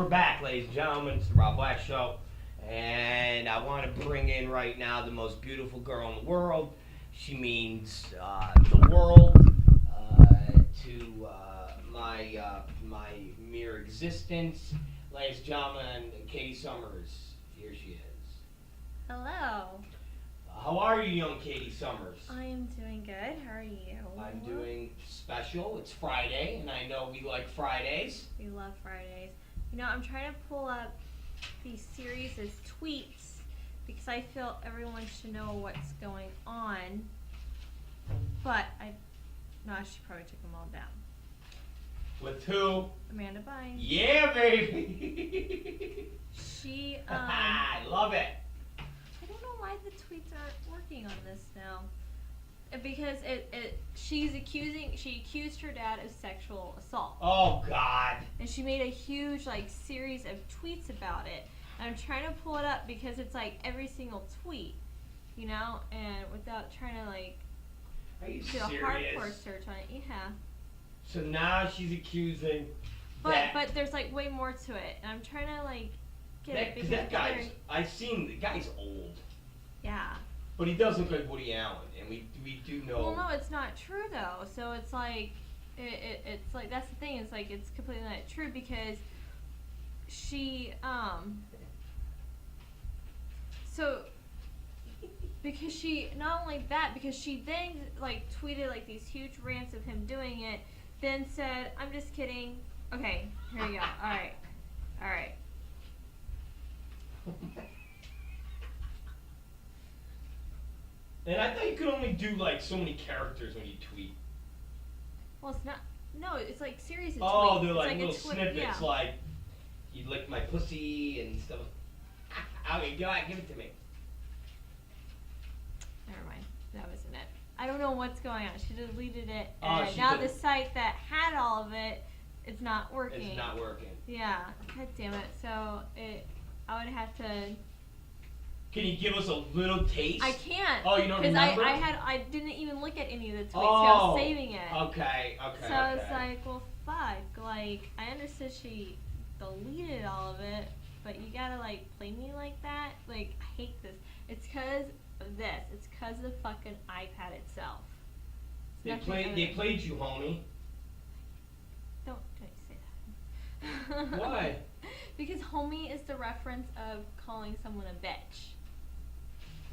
we're back, ladies and gentlemen. It's the Rob Black Show. And I want to bring in right now the most beautiful girl in the world. She means the world to my mere existence. Ladies and gentlemen, Katy Summers. Here she is. Hello. How are you, young Katy Summers? I am doing good. How are you? I'm doing special. It's Friday, and I know we like Fridays. We love Fridays. You know, I'm trying to pull up these series of tweets because I feel everyone should know what's going on. But she probably took them all down. With who? Amanda Bynes. Yeah, baby. She. I love it. I don't know why the tweets aren't working on this now. Because she accused her dad of sexual assault. Oh God. And she made a huge series of tweets about it. And I'm trying to pull it up because it's every single tweet, you know, and without trying to Are you do a serious? hardcore search on it. Yeah. So now she's accusing But there's way more to it. And I'm trying to get it because that guy's I've seen the guy's old. Yeah. But he does look like Woody Allen, and we do know. Well, no, it's not true though. So it's it's that's the thing. It's it's completely not true because she because she not only that because she then tweeted these huge rants of him doing it. Then said, "I'm just kidding." Okay, here we go. All right. And I thought you could only do so many characters when you tweet. Well, it's not. No, it's series of tweets. Oh, they're it's little snippets, yeah. You licked my pussy and stuff. Okay, go ahead, give it to me. Never mind. That wasn't it. I don't know what's going on. She deleted it, Oh, and now the site that had all of it, it's not working. It's not working. Yeah. God damn it. So I would have to. Can you give us a little taste? I can't. Oh, you don't remember? Because I didn't even look at any of the tweets. Oh. I was saving it. Okay. So I was well, fuck. I understood she deleted all of it, but you gotta play me like that. I hate this. It's because of this. It's because of the fucking iPad itself. They played you, homie. Don't say that. Why? Because homie is the reference of calling someone a bitch.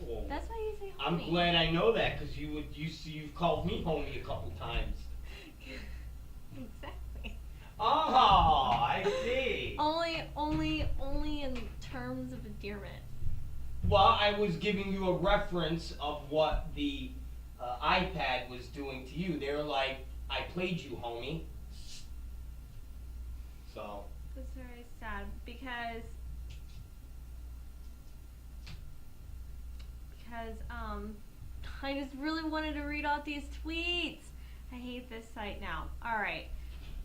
Oh. That's why you say homie. I'm glad I know that because you've called me homie a couple times. Exactly. Oh, I see. Only in terms of endearment. Well, I was giving you a reference of what the iPad was doing to you. They were like, I played you, homie. So. That's very sad because I just really wanted to read out these tweets. I hate this site now. Alright.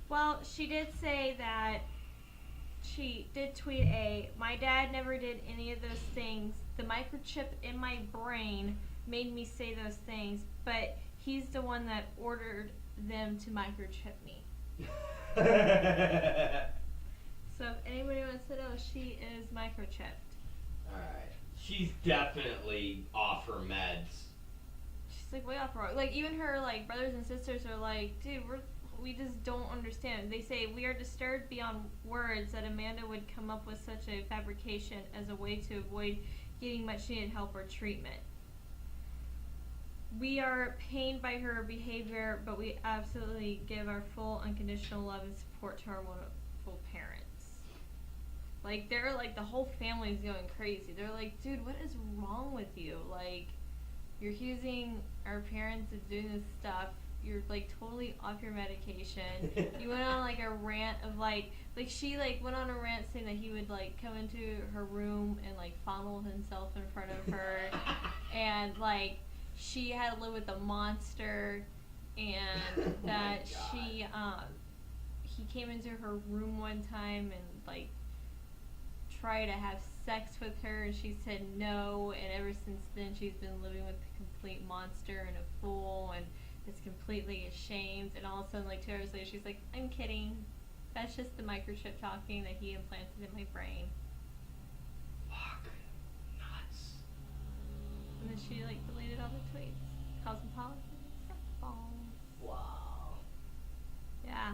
Well, she did say that she did tweet my dad never did any of those things. The microchip in my brain made me say those things, but he's the one that ordered them to microchip me. So if anybody wants to know, she is microchipped. Alright. She's definitely off her meds. She's way off her. Even her brothers and sisters are dude, we just don't understand. They say we are disturbed beyond words that Amanda would come up with such a fabrication as a way to avoid getting much needed help or treatment. We are pained by her behavior, but we absolutely give our full unconditional love and support to our wonderful parents. They're the whole family's going crazy. They're dude, what is wrong with you? You're accusing our parents of doing this stuff. You're totally off your medication. You went on a rant of she went on a rant saying that he would come into her room and fondle himself in front of her, and she had to live with a monster, and that he came into her room one time and try to have sex with her, and she said no, and ever since then she's been living with a complete monster and a fool and is completely ashamed, and all of a sudden 2 hours later she's like, I'm kidding. That's just the microchip talking that he implanted in my brain. Fuck. Nuts. And then she like deleted all the tweets. Cosmopolitan. Balls. Wow. Yeah.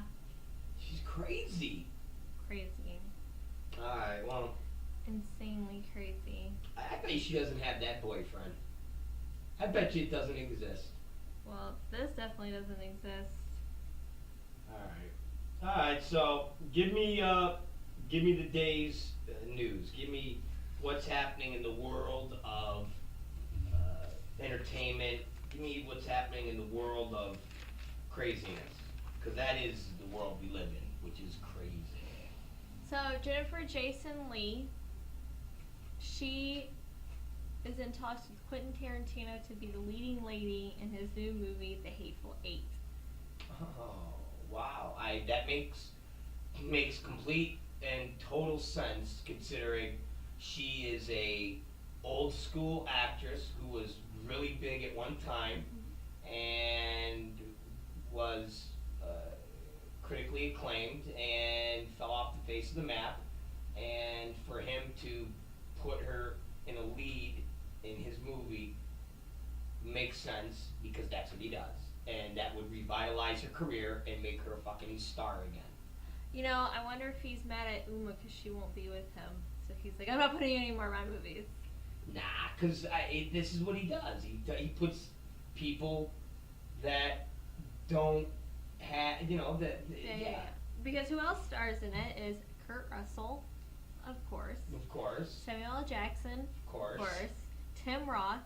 She's crazy. Crazy. Alright, well, Insanely crazy. I bet she doesn't have that boyfriend. I bet you it doesn't exist. Well, this definitely doesn't exist. Alright, so give me the day's news. Give me what's happening in the world of entertainment. Give me what's happening in the world of craziness. Because that is the world we live in, which is crazy. So, Jennifer Jason Leigh, she is in talks with Quentin Tarantino to be the leading lady in his new movie, The Hateful Eight. Oh, wow. That makes complete and total sense, considering she is a old school actress who was really big at one time and was critically acclaimed and fell off the face of the map, and for him to put her in a lead in his movie makes sense, because that's what he does, and that would revitalize her career and make her a fucking star again. You know, I wonder if he's mad at Uma because she won't be with him. So he's like, I'm not putting any more of my movies. Nah, because this is what he does. He puts people that don't have, Yeah. Because who else stars in it is Kurt Russell, of course. Of course. Samuel L. Jackson, Of course. Tim Roth,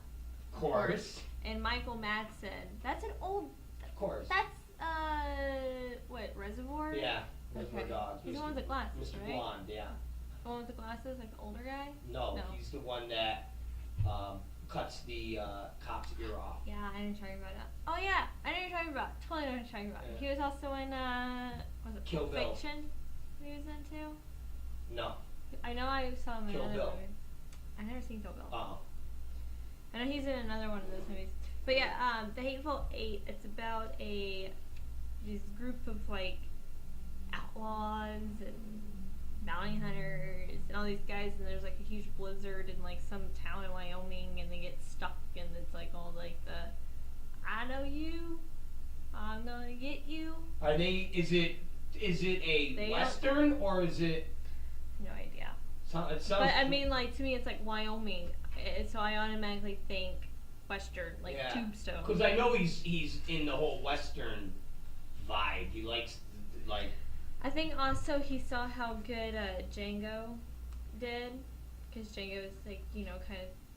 Of course. and Michael Madsen. That's an old. Of course. That's what, Reservoir? Yeah. Reservoir Dogs. He's the one with the glasses, Mr. right? Blonde, yeah. The one with the glasses, like the older guy? No, No. he's the one that cuts the cop's ear off. Yeah, I know you're talking about that. Oh yeah, I know you're talking about. Totally know what you're talking about. Yeah. He was also in was it Kill Pulp Bill. Fiction? He was in too. No. I know I saw him in Kill another Bill. movie. I never seen Kill Bill. Oh. I know he's in another one of those movies. But yeah, The Hateful Eight. It's about these group of like outlaws and bounty hunters and all these guys, and there's like a huge blizzard in like some town in Wyoming, and they get stuck, and it's like all like I know you, I'm gonna get you. Are they? Is it a Western or is it? No idea. It sounds. But I mean, like to me, it's like Wyoming, so I automatically think Western, like Tombstone. Because I know he's in the whole Western vibe. He likes like. I think also he saw how good Django did, because Django is like kind of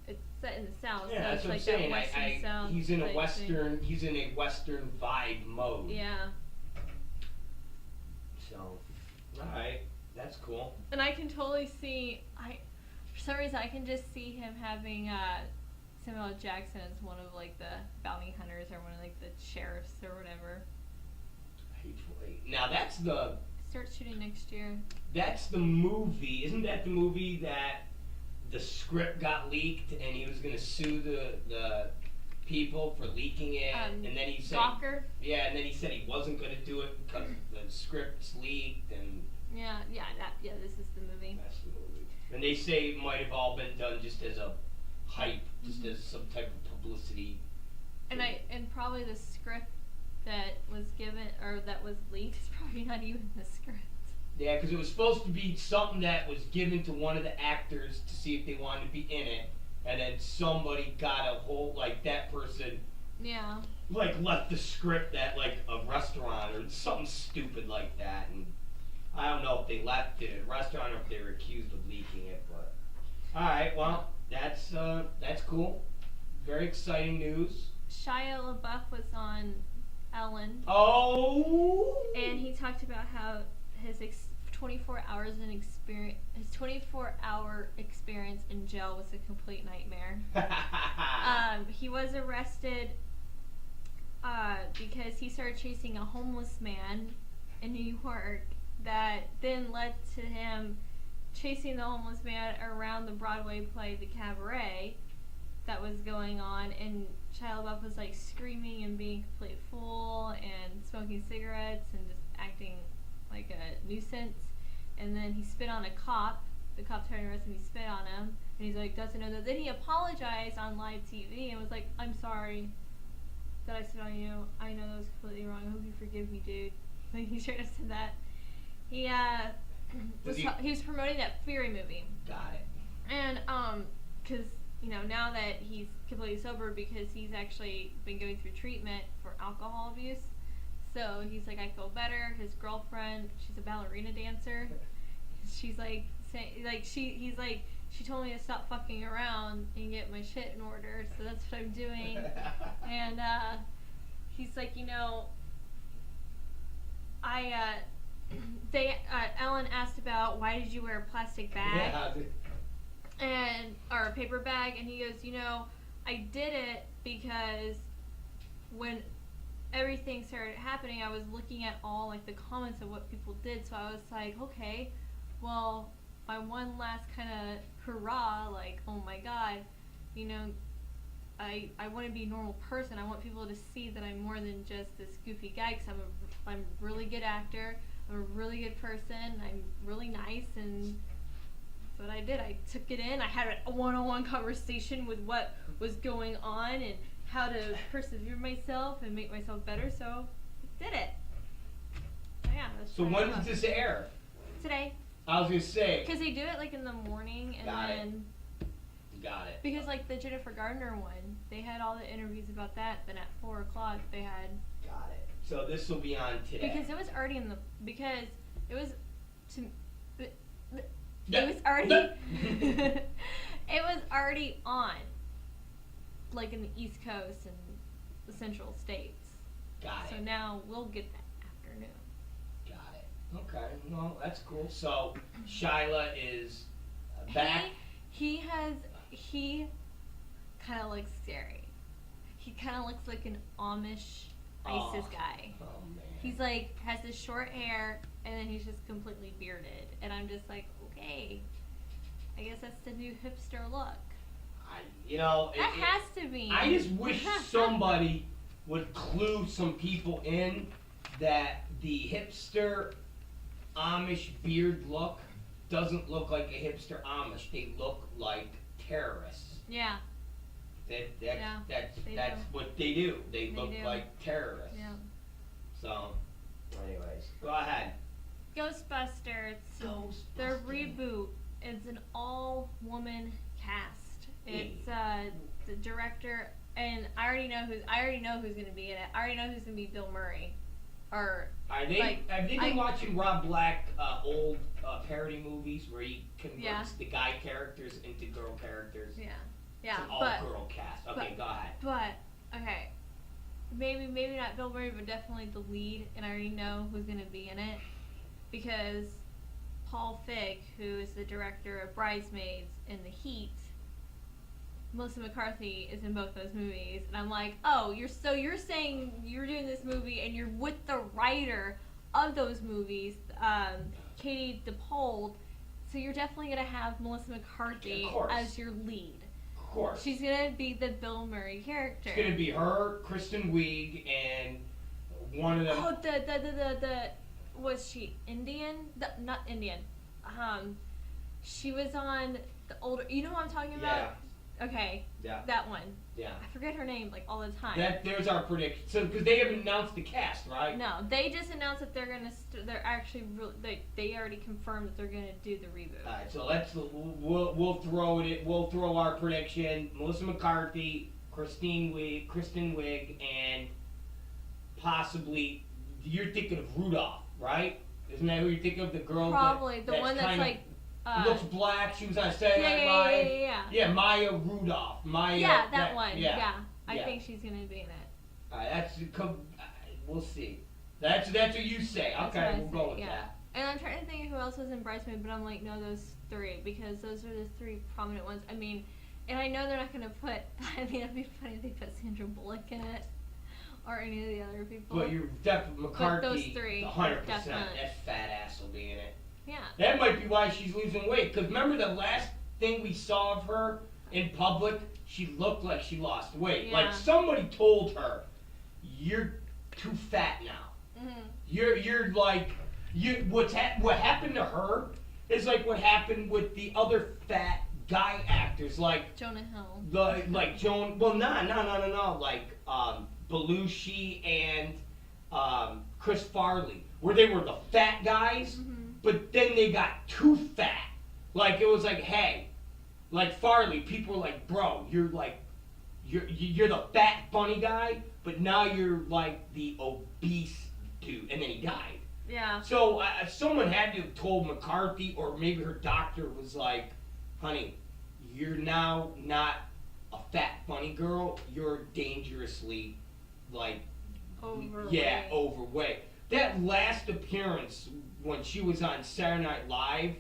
it's set in the South. Yeah, so that's it's what like I'm saying. that Western South. He's in a type Western. thing. He's in a Western vibe mode. Yeah. So, all right, that's cool. And I can totally see. For some reason, I can just see him having Samuel L. Jackson as one of like the bounty hunters or one of like the sheriffs or whatever. Hateful Eight. Now that's the. Start shooting next year. That's the movie. Isn't that the movie that the script got leaked and he was gonna sue the people for leaking it, and then he said. Gawker? Yeah, and then he said he wasn't gonna do it because the script's leaked and. Yeah, this is the movie. That's the movie. And they say it might have all been done just as a hype, just as some type of publicity. And probably the script that was given or that was leaked is probably not even the script. Yeah, because it was supposed to be something that was given to one of the actors to see if they wanted to be in it, and then somebody got a hold, like that person. Yeah. Like left the script at like a restaurant or something stupid like that, and I don't know if they left it at a restaurant or if they were accused of leaking it, but all right, well that's cool, very exciting news. Shia LaBeouf was on Ellen. Oh. And he talked about how his 24 hour experience in jail was a complete nightmare. He was arrested because he started chasing a homeless man in New York. That then led to him chasing the homeless man around the Broadway play, The Cabaret, that was going on, and Shia LaBeouf was like screaming and being a complete fool and smoking cigarettes and just acting like a nuisance, and then he spit on a cop. The cop tried to arrest him, he spit on him, and he's like, doesn't know that. Then he apologized on live TV and was like, I'm sorry that I spit on you. I know that was completely wrong. I hope you forgive me, dude. Like, he straight up said that. He was promoting that Fury movie. Got it. And, cause, you know, now that he's completely sober because he's actually been going through treatment for alcohol abuse. So he's like, I feel better. His girlfriend, she's a ballerina dancer. She's like, he's like, she told me to stop fucking around and get my shit in order. So that's what I'm doing. And, he's like, you know, Ellen asked about why did you wear a plastic bag? Yeah. Or a paper bag, and he goes, you know, I did it because when everything started happening, I was looking at all like the comments of what people did, so I was like, okay, well, my one last kind of hurrah, like, oh my god, you know, I want to be a normal person. I want people to see that I'm more than just this goofy guy, because I'm a really good actor, I'm a really good person, I'm really nice, and that's what I did. I took it in. I had a one-on-one conversation with what was going on and how to persevere myself and make myself better, so I did it. So yeah. So when does this air? Today. I was gonna say. Because they do it like in the morning, and Got it. Because like the Jennifer Gardner one, they had all the interviews about that. Then at 4 o'clock they had. Got it. So this will be on today. Because it was already in the. Because it was. Yeah. It was already. It was already on. Like in the East Coast and the Central States. Got it. So now we'll get that afternoon. Got it. Okay. Well, that's cool. So Shia is back. He kind of looks scary. He kind of looks like an Amish ISIS guy. Oh man. He's like has this short hair and then he's just completely bearded, and I'm just like, okay, I guess that's the new hipster look. That has to be. I just wish somebody would clue some people in that the hipster Amish beard look doesn't look like a hipster Amish. They look like terrorists. Yeah. That's what they do. They look like terrorists. Yeah. So, anyways, go ahead. Ghostbusters. Their reboot. It's an all-woman cast. It's the director, and I already know who's gonna be in it. I already know who's gonna be Bill Murray. Have they been watching Rob Black old parody movies where he converts the guy characters into girl characters? Yeah. It's an all-girl cast. Okay, go ahead. But okay, maybe not Bill Murray, but definitely the lead, and I already know who's gonna be in it because Paul Feig, who is the director of Bridesmaids and The Heat, Melissa McCarthy is in both those movies, and I'm like, oh, you're saying you're doing this movie and you're with the writer of those movies, Katy DePaul, so you're definitely gonna have Melissa McCarthy as your lead. Of course. She's gonna be the Bill Murray character. It's gonna be her, Kristen Wiig, and one of them. Oh, the was she Indian? Not Indian. She was on the older. You know what I'm talking about? Yeah. Okay. Yeah. that one. Yeah. I forget her name like all the time. There's our prediction. So because they haven't announced the cast, right? No, they just announced that they're gonna. They're actually. They already confirmed that they're gonna do the reboot. All right. So we'll throw it. We'll throw our prediction: Melissa McCarthy, Kristen Wiig, and possibly you're thinking of Rudolph, right? Isn't that who you're thinking of? The girl. Probably the one that's like. Looks black. She was on Saturday Night Live. Yeah. Maya Rudolph. That one. Yeah. I think she's gonna be in it. We'll see. That's what you say. Okay, we'll go with that. And I'm trying to think of who else was in Bridesmaid, but I'm like, no, those three, because those are the three prominent ones. I mean, and I know they're not gonna put. I mean, it'd be funny if they put Sandra Bullock in it, or any of the other people. But you're definitely McCarthy. But those three, 100%. definitely. That fat ass will be in it. Yeah. That might be why she's losing weight. Because remember the last thing we saw of her in public? She looked like she lost weight. Yeah. Like somebody told her, "You're too fat now. Mm-hmm. You're like, what happened to her is like what happened with the other fat guy actors, like Jonah Hill. like Joan. Well, no. Like Belushi and Chris Farley, where they were the fat guys, but then they got too fat. Like it was like, hey, like Farley, people were like, bro, you're the fat funny guy, but now you're like the obese dude, and then he died. Yeah. So someone had to have told McCarthy, or maybe her doctor was like, honey, you're now not a fat funny girl, you're dangerously like overweight. That last appearance when she was on Saturday Night Live,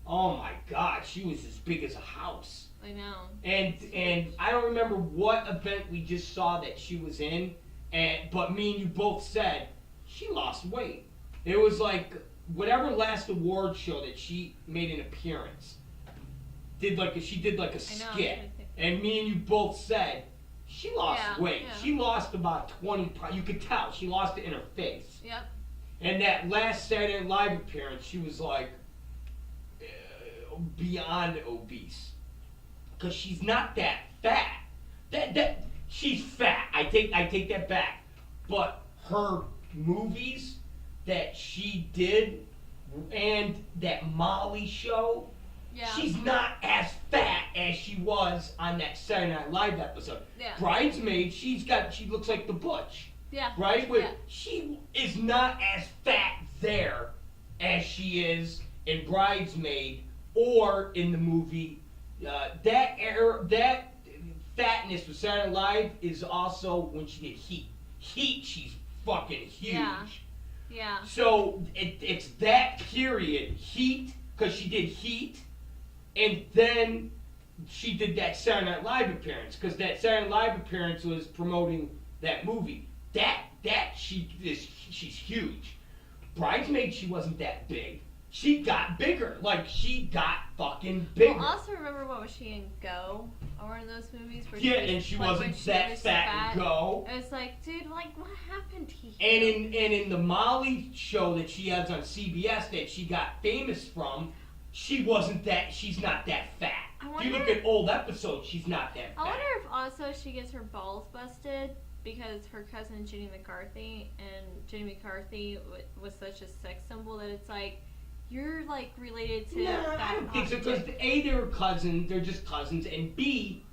oh my God, she was as big as a house. I know. And I don't remember what event we just saw that she was in, but me and you both said she lost weight. It was like whatever last award show that she made an appearance. She did like a skit, and me and you both said she lost weight. Yeah. She lost about 20 pounds. You could tell she lost it in her face. Yep. And that last Saturday Night Live appearance, she was like beyond obese, because she's not that fat. That she's fat. I take that back. But her movies that she did and that Molly show. Yeah. She's not as fat as she was on that Saturday Night Live episode. Yeah. Bridesmaid, she looks like the Butch. Yeah. Right? But she is not as fat there as she is in Bridesmaid or in the movie. That fatness with Saturday Night Live is also when she did Heat. Heat, she's fucking huge. Yeah. So it's that period, Heat, because she did Heat. And then she did that Saturday Night Live appearance, because that Saturday Night Live appearance was promoting that movie. She's huge. Bridesmaid, she wasn't that big. She got bigger. Like, she got fucking bigger. Well, also remember, what was she in Go? Or one of those movies where she wasn't that fat in Go. It was like, dude, like, what happened to you? And in the Molly show that she has on CBS that she got famous from, she's not that fat. If you look at old episodes, she's not that fat. I wonder if also she gets her balls busted because her cousin Jenny McCarthy, and Jenny McCarthy was such a sex symbol that it's like, you're like related to fat. I don't think so, because A, they're just cousins, and B,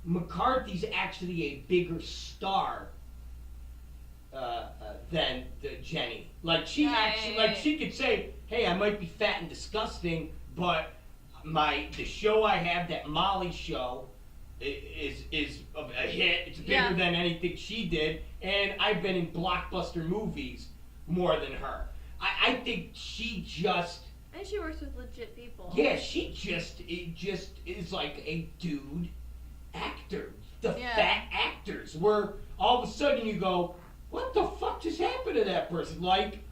McCarthy's actually a bigger star than Jenny. Like she she could say, hey, I might be fat and disgusting, but the show I have, that Molly show, is a hit. It's bigger than anything she did, and I've been in blockbuster movies more than her. I think she just. And she works with legit people. Yeah, she just is like a dude actor. The fat actors, where all of a sudden you go, what the fuck just happened to that person? Like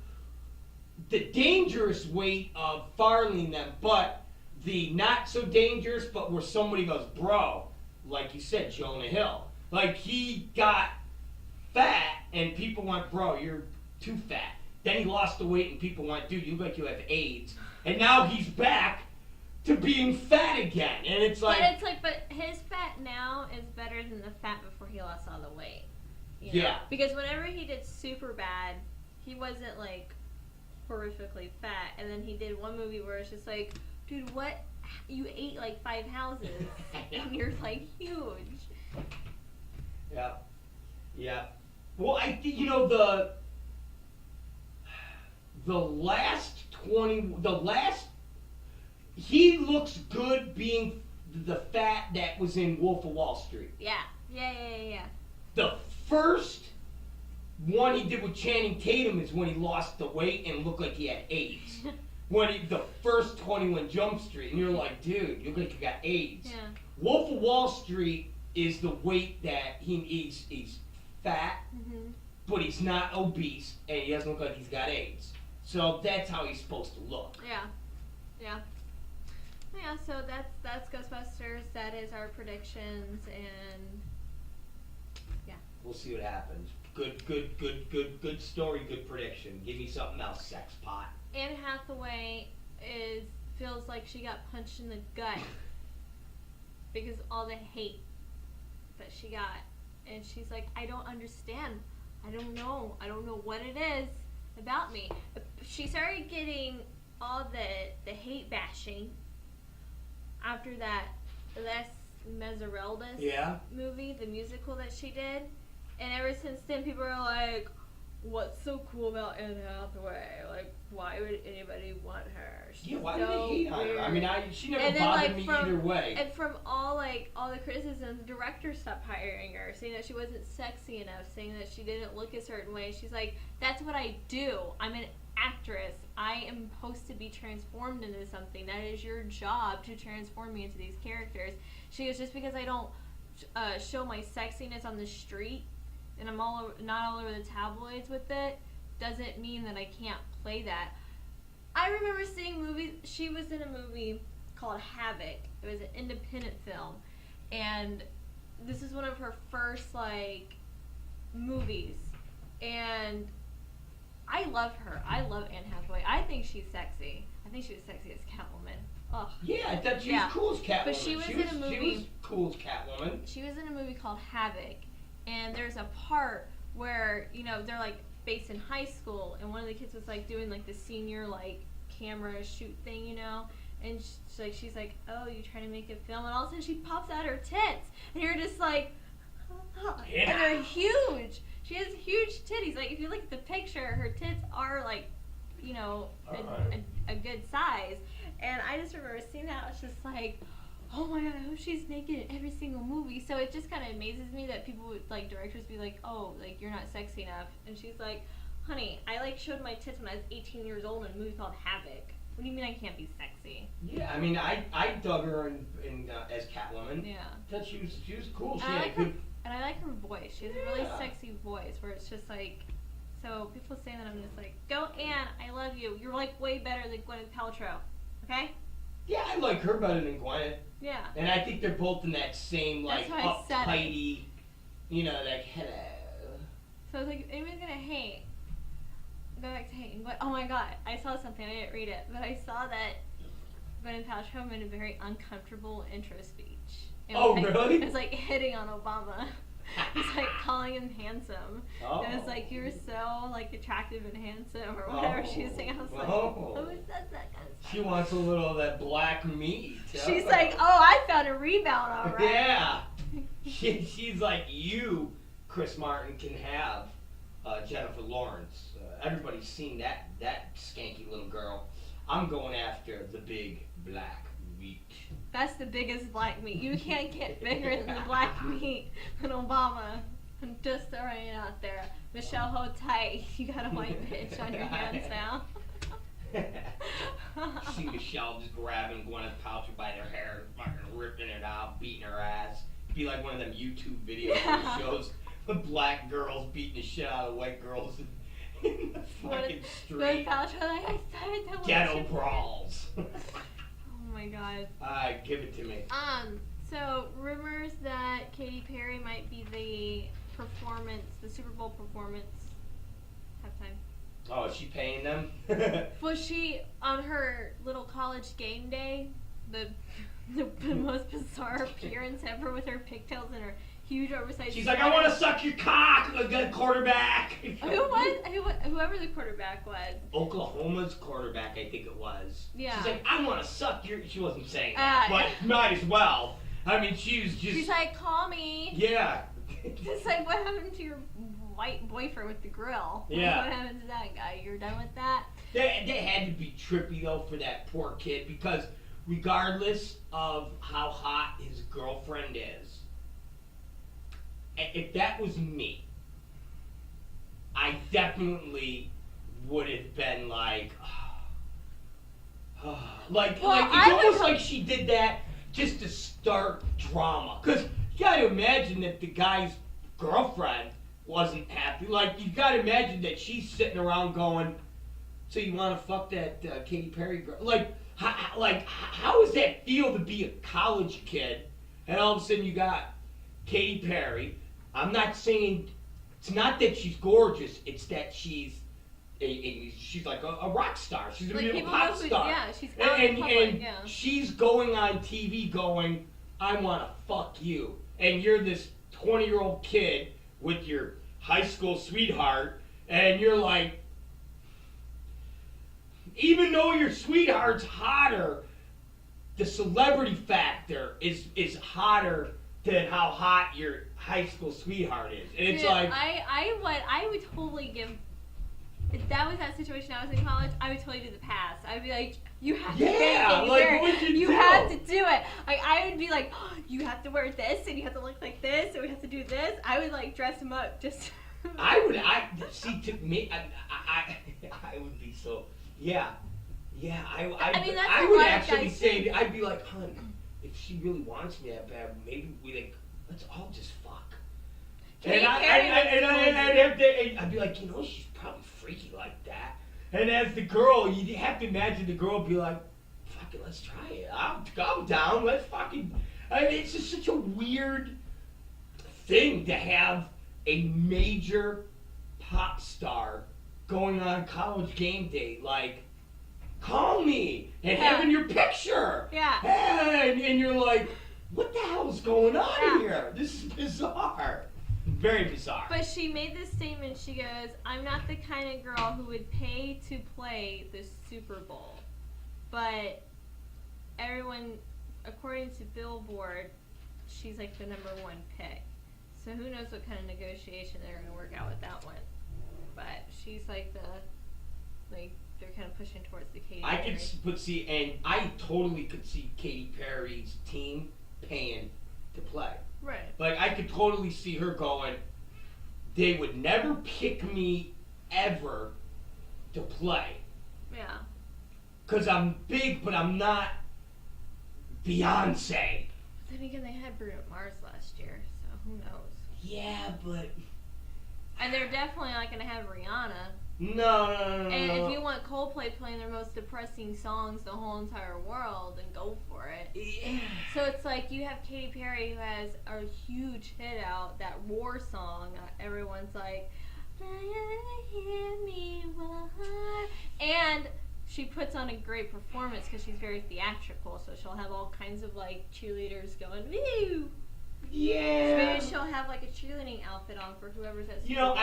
the dangerous weight of Farley and them, but the not so dangerous, but where somebody goes, bro, like you said, Jonah Hill. Like he got fat and people went, bro, you're too fat. Then he lost the weight and people went, dude, you look like you have AIDS. And now he's back to being fat again. And it's like... But his fat now is better than the fat before he lost all the weight. You know? Because whenever he did super bad, he wasn't like horrifically fat. And then he did one movie where it's just like, dude, what? You ate like 5 houses and you're like huge. Yeah. Yeah. Well, I think, he looks good being the fat that was in Wolf of Wall Street. Yeah. The first one he did with Channing Tatum is when he lost the weight and looked like he had AIDS. The first 21 Jump Street, and you're like, dude, you look like you got AIDS. Yeah. Wolf of Wall Street is the weight that he's fat, but he's not obese, and he doesn't look like he's got AIDS. So that's how he's supposed to look. Yeah. So that's Ghostbusters. That is our predictions, and we'll see what happens. Good story, good prediction. Give me something else, sex pot. Anne Hathaway feels like she got punched in the gut because all the hate that she got, and she's like, I don't understand. I don't know what it is about me. She started getting all the hate bashing after that Les Miserables movie, the musical that she did, and ever since then people are like, what's so cool about Anne Hathaway? Like, why would anybody want her? She's why so do they hate on her? I mean, she never then, bothered me either way. And from all the criticisms, the director stopped hiring her, saying that she wasn't sexy enough, saying that she didn't look a certain way. She's like, that's what I do. I'm an actress. I am supposed to be transformed into something. That is your job, to transform me into these characters. She goes, just because I don't show my sexiness on the street and I'm not all over the tabloids with it, doesn't mean that I can't play that. I remember seeing movies. She was in a movie called Havoc. It was an independent film, and this is one of her first movies. And I love her. I love Anne Hathaway. I think she's sexy. I think she was sexy as Catwoman. Ugh. Yeah, I thought she was cool as Catwoman. But she was in a movie. She was cool as Catwoman. She was in a movie called Havoc, and there's a part where they're based in high school, and one of the kids was doing the senior camera shoot thing, and she's like, oh, you trying to make a film, and all of a sudden she pops out her tits, and you're just like, and they're huge. She has huge titties. If you look at the picture, her tits are a good size. And I just remember seeing that. I was just like, oh my god, I hope she's naked in every single movie. So it just kind of amazes me that people would, directors be like, oh, you're not sexy enough. And she's like, honey, I showed my tits when I was 18 years old in a movie called Havoc. What do you mean I can't be sexy? Yeah, I mean, I dug her in as Catwoman. Yeah. I thought she was cool. And I like her voice. She has a really sexy voice where it's just so people say that, I'm just like, go Anne, I love you. You're way better than Gwyneth Paltrow. Okay? Yeah, I like her better than Gwyneth. Yeah. And I think they're both in that same uptighty, hello. So it's if anyone's gonna hate, go back to hating. But oh my god, I saw something, I didn't read it, but I saw that Gwyneth Paltrow made a very uncomfortable intro speech. Really? It was hitting on Obama. It was calling him handsome. Oh. It was you were so attractive and handsome or whatever she was saying. I was who says that kind of stuff? She wants a little of that black meat. She's like, oh, I found a rebound, all right. Yeah. She's like, you, Chris Martin, can have Jennifer Lawrence. Everybody's seen that skanky little girl. I'm going after the big black meat. That's the biggest black meat. You can't get bigger than the black meat than Obama. I'm just throwing it out there. Michelle, hold tight. You got a white bitch on your hands now. See Michelle just grabbing Gwyneth Paltrow by their hair, fucking ripping it out, beating her ass. Be like one of them YouTube videos that shows the black girls beating the shit out of white girls in the fucking street. Ghetto brawls. Oh my god. Give it to me. So rumors that Katy Perry might be the Super Bowl performance halftime. Oh, is she paying them? Was she on her little college game day? The most bizarre appearance ever with her pigtails and her huge oversized. She's like, I want to suck your cock, the quarterback. Whoever the quarterback was. Oklahoma's quarterback, I think it was. Yeah. She's like, I want to suck your. She wasn't saying that, but might as well. I mean, she was just. She's like, call me. Yeah. It's what happened to your white boyfriend with the grill? Yeah. What happened to that guy? You're done with that? They had to be trippy though for that poor kid, because regardless of how hot his girlfriend is, if that was me, I definitely would have been like, it's almost like she did that just to start drama. Because you got to imagine that the guy's girlfriend wasn't happy. You got to imagine that she's sitting around going, so you want to fuck that Katy Perry girl? How does that feel to be a college kid, and all of a sudden you got Katy Perry? I'm not saying, it's not that she's gorgeous, it's that she's she's like a rock star. She's gonna Like, be a people pop know who- star. yeah, she's out in public, yeah. She's going on TV going, I want to fuck you. And you're this 20-year-old kid with your high school sweetheart, and you're like, even though your sweetheart's hotter, the celebrity factor is hotter than how hot your high school sweetheart is. And it's Dude, like, I would totally give. If that was that situation I was in college, I would totally do the pass. I would be like, you have to yeah, make like it. what would you do? Have to do it. Like, I would be like, oh, you have to wear this, and you have to look like this, and we have to do this. I would like dress him up just. I see. To me, I would be so. Yeah. I mean, that's I a would lot of actually guys say, too. I'd be like, hun, if she really wants me that bad, maybe let's all just fuck. Katy And I'd be like, she's probably freaky like that. And as the girl, you have to imagine the girl be like, fuck it, let's try it. I'll go down, let's fucking. I mean, it's just such a weird thing to have a major pop star going on College Game Day, like, call me, and having your picture. Yeah. And you're like, what the hell is going on here? This is bizarre. Very bizarre. But she made this statement. She goes, I'm not the kind of girl who would pay to play the Super Bowl. But everyone, according to Billboard, she's like the number one pick. So who knows what kind of negotiation they're going to work out with that one. But she's like they're kind of pushing towards the Katy Perry. And I totally could see Katy Perry's team paying to play. Right. Like, I could totally see her going, they would never pick me ever to play. Yeah. Because I'm big, but I'm not Beyonce. Then again, they had Bruno Mars last year, so who knows? Yeah, but... And they're definitely not going to have Rihanna. No. And if you want Coldplay playing their most depressing songs the whole entire world, then go for it. Yeah. So it's like you have Katy Perry who has a huge hit out, that War song. Everyone's like, hear me roar. And she puts on a great performance because she's very theatrical. So she'll have all kinds of like cheerleaders going, woo! Yeah. So maybe she'll have like a cheerleading outfit on for whoever's at Super Bowl.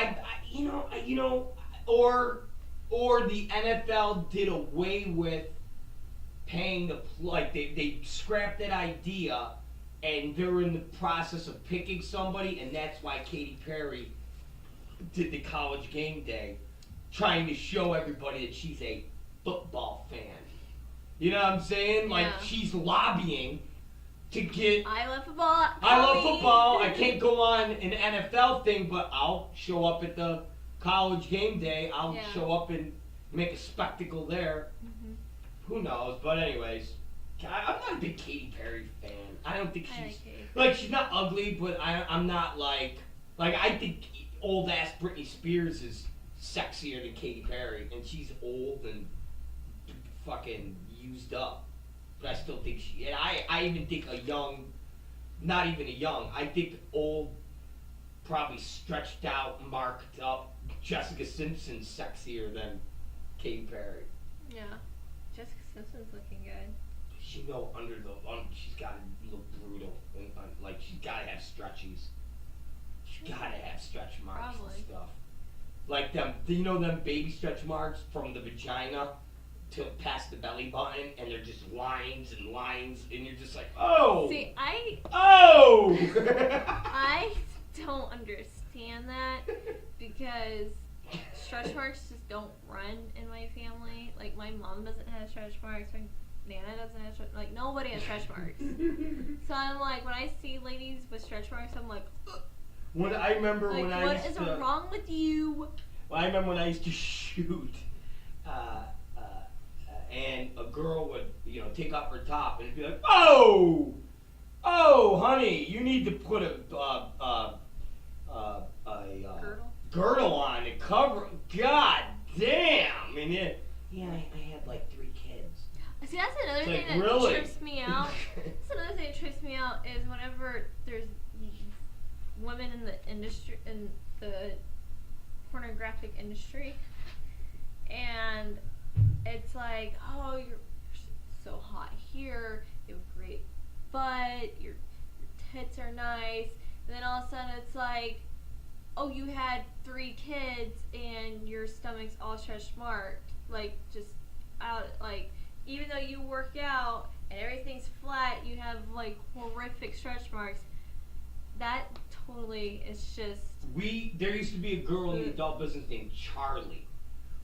Or the NFL did away with paying they scrapped that idea, and they're in the process of picking somebody, and that's why Katy Perry did the College Game Day, trying to show everybody that she's a football fan. You know what I'm saying? Like, she's lobbying to get... I love football. I love football. I can't go on an NFL thing, but I'll show up at the College Game Day. I'll show up and make a spectacle there. Mm-hmm. Who knows? But anyways, I'm not a big Katy Perry fan. I don't think she's... she's not ugly, but I'm not like... Like, I think old-ass Britney Spears is sexier than Katy Perry, and she's old and fucking used up. But I still think she... And I even think a young... Not even a young. I think old, probably stretched out, marked up Jessica Simpson's sexier than Katy Perry. Yeah. Jessica Simpson's looking good. She's got to look brutal. Like, she's got to have stretchies. She's got to have stretch marks and stuff. Like them baby stretch marks from the vagina to past the belly button, and they're just lines and lines, and you're just like, oh! See, I don't understand that, because stretch marks just don't run in my family. Like, my mom doesn't have stretch marks, my Nana doesn't have stretch marks. Like, nobody has stretch marks. So I'm like, when I see ladies with stretch marks, I'm like, ugh. What is wrong with you? Well, I remember when I used to shoot, and a girl would, take off her top and be like, "Oh, honey, you need to put a girdle on to cover." God damn! And then, I had like 3 kids. See, that's another thing that trips me out. That's another thing that trips me out is whenever there's women in the industry, in the pornographic industry, and it's like, oh, you're so hot here, you have a great butt, your tits are nice, and then all of a sudden it's like, oh, you had 3 kids and your stomach's all stretch marked, like just out, like even though you work out and everything's flat, you have like horrific stretch marks. That totally is just. There used to be a girl in the adult business named Charlie,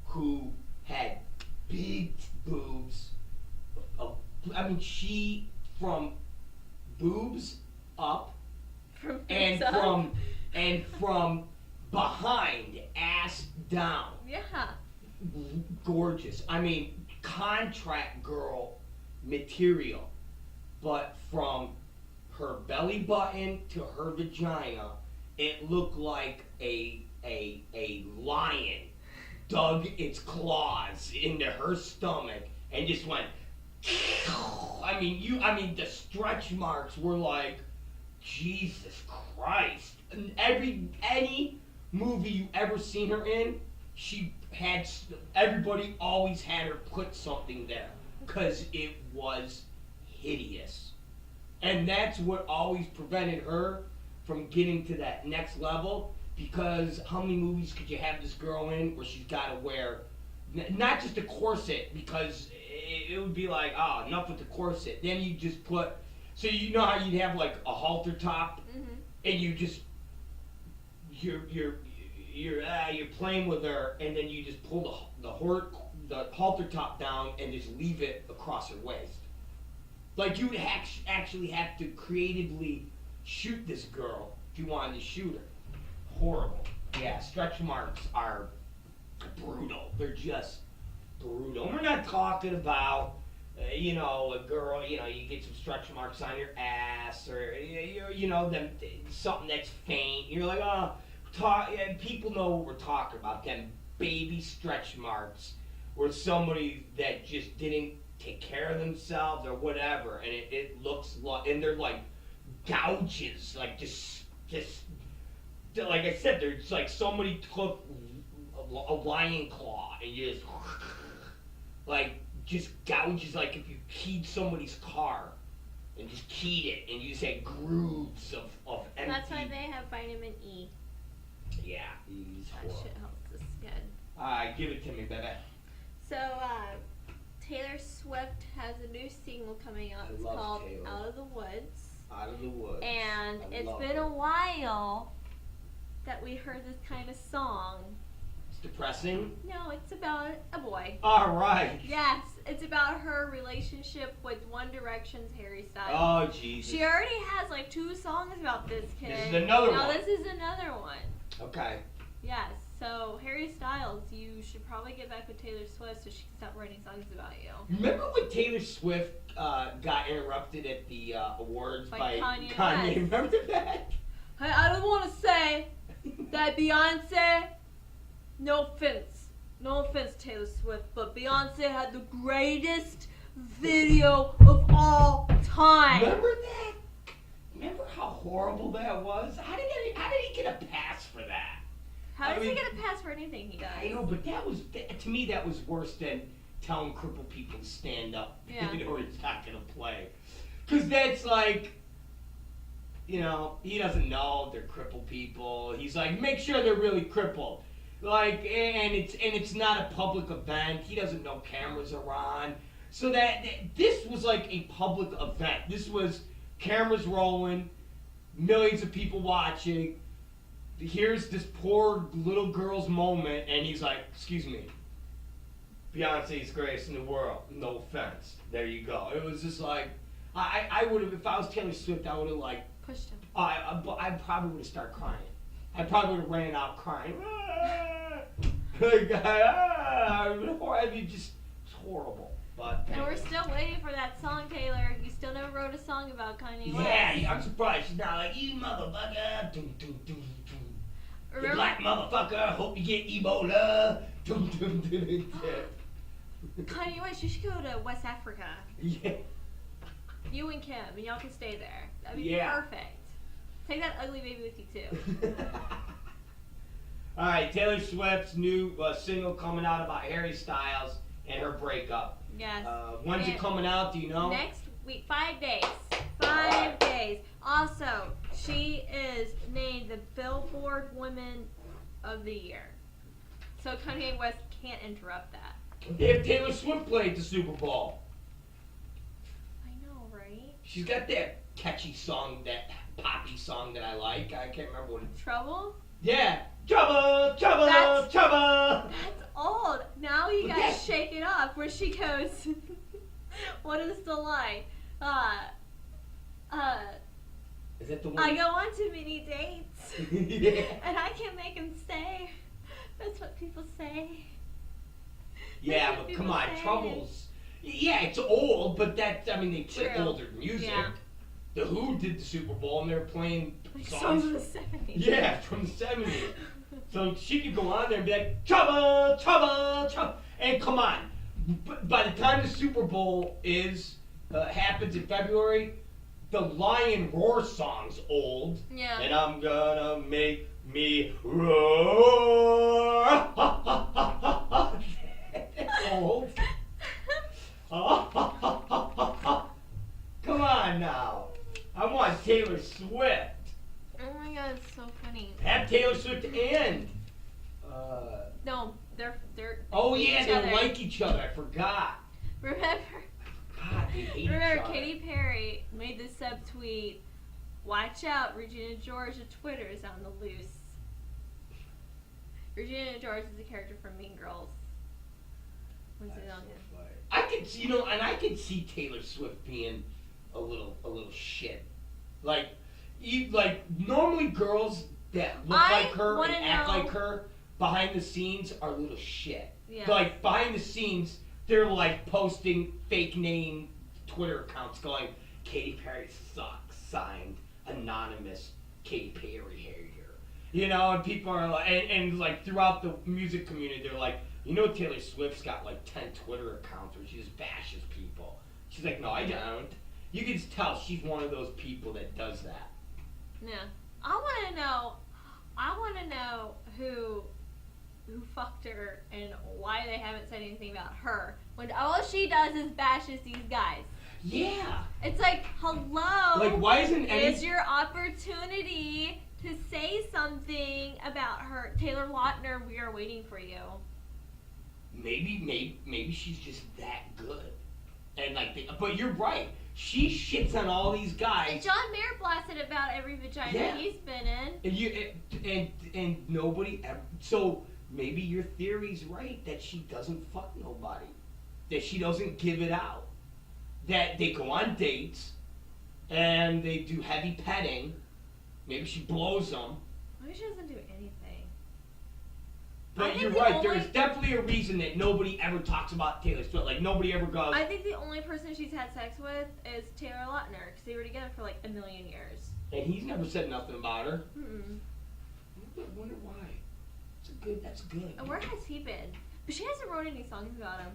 who had big boobs. I mean, she from boobs up, and from behind, ass down. Yeah. Gorgeous. I mean, contract girl material, but from her belly button to her vagina, it looked like a lion dug its claws into her stomach and just went. I mean, the stretch marks were like, Jesus Christ. Any movie you ever seen her in, everybody always had her put something there, because it was hideous. And that's what always prevented her from getting to that next level, because how many movies could you have this girl in where she's got to wear, not just a corset, because it would be like, oh, enough with the corset. Then you just put, so you know how you'd have like a halter top, and you just, you're playing with her, and then you just pull the halter top down and just leave it across her waist. Like, you would actually have to creatively shoot this girl if you wanted to shoot her. Horrible. Yeah, stretch marks are brutal. They're just brutal. And we're not talking about, a girl, you get some stretch marks on your ass, or, something that's faint. You're like, oh, people know what we're talking about, them baby stretch marks, where somebody that just didn't take care of themselves or whatever, and it looks like, and they're like gouges, like just like I said, there's like somebody took a lion claw and you just like just gouges, like if you keyed somebody's car and just keyed it, and you just had grooves of empty. That's why they have vitamin E. Yeah, that shit helps the skin. Give it to me, baby. So, Taylor Swift has a new single coming out. It's called Taylor. Out of the Woods. Out of the Woods. And it's been a while that we heard this kind of song. It's depressing? No, it's about a boy. All right. Yes, it's about her relationship with One Direction's Harry Styles. Oh, Jesus. She already has like 2 songs about this kid. This is another one. Now this is another one. Okay. Yes. So, Harry Styles, you should probably get back with Taylor Swift so she can stop writing songs about you. Remember when Taylor Swift got interrupted at the awards by Kanye? West. Remember that? Hey, I don't want to say that Beyonce, no offense Taylor Swift, but Beyonce had the greatest video of all time. Remember that? Remember how horrible that was? How did he get a pass for that? How does he get a pass for anything he does? I know, but to me that was worse than telling crippled people to stand up. Yeah. Or he's not going to play. Because that's like, he doesn't know they're crippled people. He's like, make sure they're really crippled. Like, and it's not a public event. He doesn't know cameras are on. So that this was like a public event. This was cameras rolling, millions of people watching. Here's this poor little girl's moment, and he's like, excuse me, Beyonce's greatest in the world. No offense. There you go. It was just like, I would have, if I was Taylor Swift, I would have like pushed him. I probably would have started crying. I probably would have ran out crying. Like, I mean, just it's horrible. But and we're still waiting for that song, Taylor. You still never wrote a song about Kanye West. Yeah, I'm surprised she's not like, you motherfucker. Dum, dum, dum, dum. You black motherfucker, hope you get Ebola. Dum, dum, dum, dum. Kanye West, you should go to West Africa. Yeah. You and Kim, and y'all can stay there. That'd be perfect. Take that ugly baby with you too. All right, Taylor Swift's new single coming out about Harry Styles and her breakup. Yes. When's it coming out? Do you know? Next week, 5 days. 5 days. Also, she is named the Billboard Woman of the Year. So Kanye West can't interrupt that. They have Taylor Swift played the Super Bowl. I know, right? She's got that catchy song, that poppy song that I like. I can't remember what it's. Trouble? Yeah. Trouble, trouble, trouble. That's old. Now you But gotta yes. shake it up where she goes, what is the line? Is that the one? I go on too many dates, Yeah. and I can't make them stay. That's what people say. Yeah, That's what but come people on, say. Troubles. Yeah, it's old, but I mean, they took True. older music. Yeah. The Who did the Super Bowl, and they were playing Like songs. songs of the 70s. Yeah, from the 70s. So she could go on there and be like, trouble, trouble, trouble. And come on, by the time the Super Bowl happens in February, the Lion Roar song's old. Yeah. And I'm gonna make me roar. That's old. Come on now. I want Taylor Swift. Oh my god, it's so funny. Have Taylor Swift and. No, they're Oh hate yeah, each they other. like each other. I forgot. Remember, God, they hate each remember other. Katy Perry made this subtweet. Watch out, Regina George of Twitter is on the loose. Regina George is a character from Mean Girls. When's it on here? I could see, and I could see Taylor Swift being a little shit. Like normally girls that look I like her wanna and act know- like her behind the scenes are little shit. Yeah. Like behind the scenes, they're like posting fake name Twitter accounts going, Katy Perry sucks, signed anonymous Katy Perry here. And people are like, and like throughout the music community, they're like, Taylor Swift's got like 10 Twitter accounts where she just bashes people. She's like, no, I don't. You can just tell she's one of those people that does that. Yeah. I want to know who fucked her and why they haven't said anything about her when all she does is bashes these guys. Yeah. It's like, hello. Like, why isn't any... It's your opportunity to say something about her. Taylor Lautner, we are waiting for you. Maybe she's just that good. And but you're right. She shits on all these guys. And John Mayer blasted about every vagina he's been in. And nobody ever. So maybe your theory's right that she doesn't fuck nobody, that she doesn't give it out, that they go on dates, and they do heavy petting. Maybe she blows them. Maybe she doesn't do anything. I But think you're the right. only- There's definitely a reason that nobody ever talks about Taylor Swift. Like nobody ever goes. I think the only person she's had sex with is Taylor Lautner because they were together for like a million years. And he's never said nothing about her. Mm-mm. I wonder why. That's good. And where has he been? But she hasn't wrote any songs about him.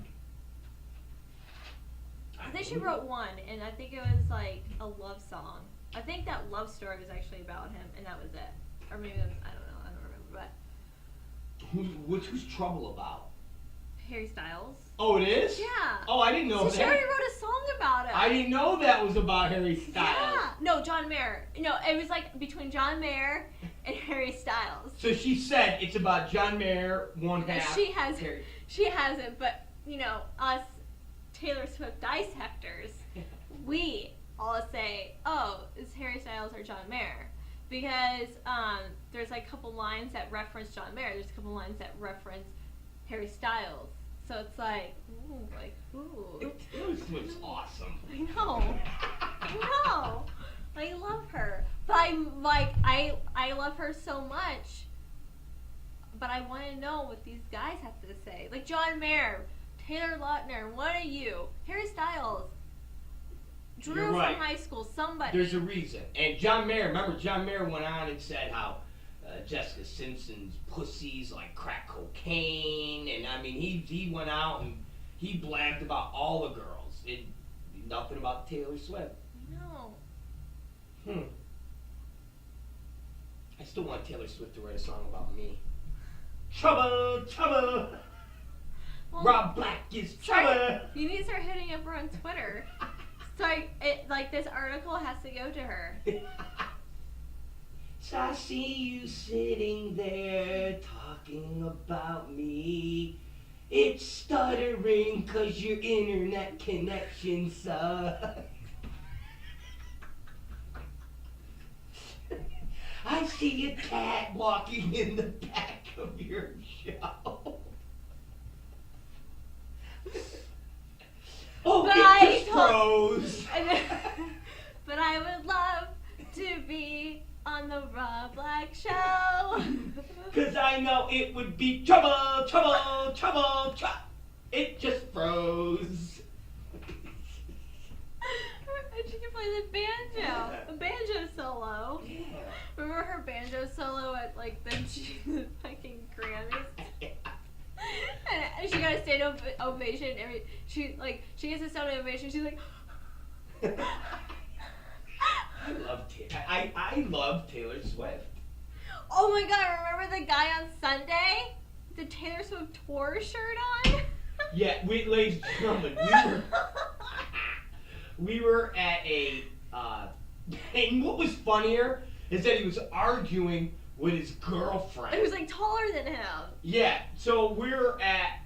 I think she wrote one, and I think it was like a love song. I think that love story was actually about him, and that was it. Or maybe it was, I don't know, I don't remember. But Who's Trouble about? Harry Styles. Oh, it is? Yeah. Oh, I didn't know So she that. already wrote a song about him. I didn't know that was about Harry Styles. Yeah. No, John Mayer. No, it was like between John Mayer and Harry Styles. So she said it's about John Mayer, one half. She has. Harry. She hasn't, but us Taylor Swift dissectors, we all say, oh, it's Harry Styles or John Mayer. Because there's like a couple lines that reference John Mayer. There's a couple lines that reference Harry Styles. So it's like, ooh. Taylor Swift's awesome. I know. I love her. But I love her so much. But I want to know what these guys have to say. Like John Mayer, Taylor Lautner, one of you, Harry Styles, Drew You're from right. high school, somebody. There's a reason. And John Mayer, remember John Mayer went on and said how Jessica Simpson's pussy's like crack cocaine. And I mean, he went out and he blabbed about all the girls. Nothing about Taylor Swift. No. I still want Taylor Swift to write a song about me. trouble, trouble. Well, Rob Black is trouble. You need to start hitting up her on Twitter. So this article has to go to her. So I see you sitting there talking about me. It's stuttering 'cause your internet connection sucks. I see a cat walking in the back of your show. Oh, But it just froze. But I would love to be on the Rob Black Show. 'Cause I know it would be trouble, trouble, trouble, trouble. It just froze. And she can play the banjo. A banjo solo. Yeah. Remember her banjo solo at the fucking Grammys? And she got a standing ovation. She gets a standing ovation. She's like, I love Taylor Swift. oh my god! Remember the guy on Sunday, the Taylor Swift tour shirt on? Yeah, ladies and gentlemen, we were at a. And what was funnier is that he was arguing with his girlfriend. Who's taller than him. Yeah, so we're at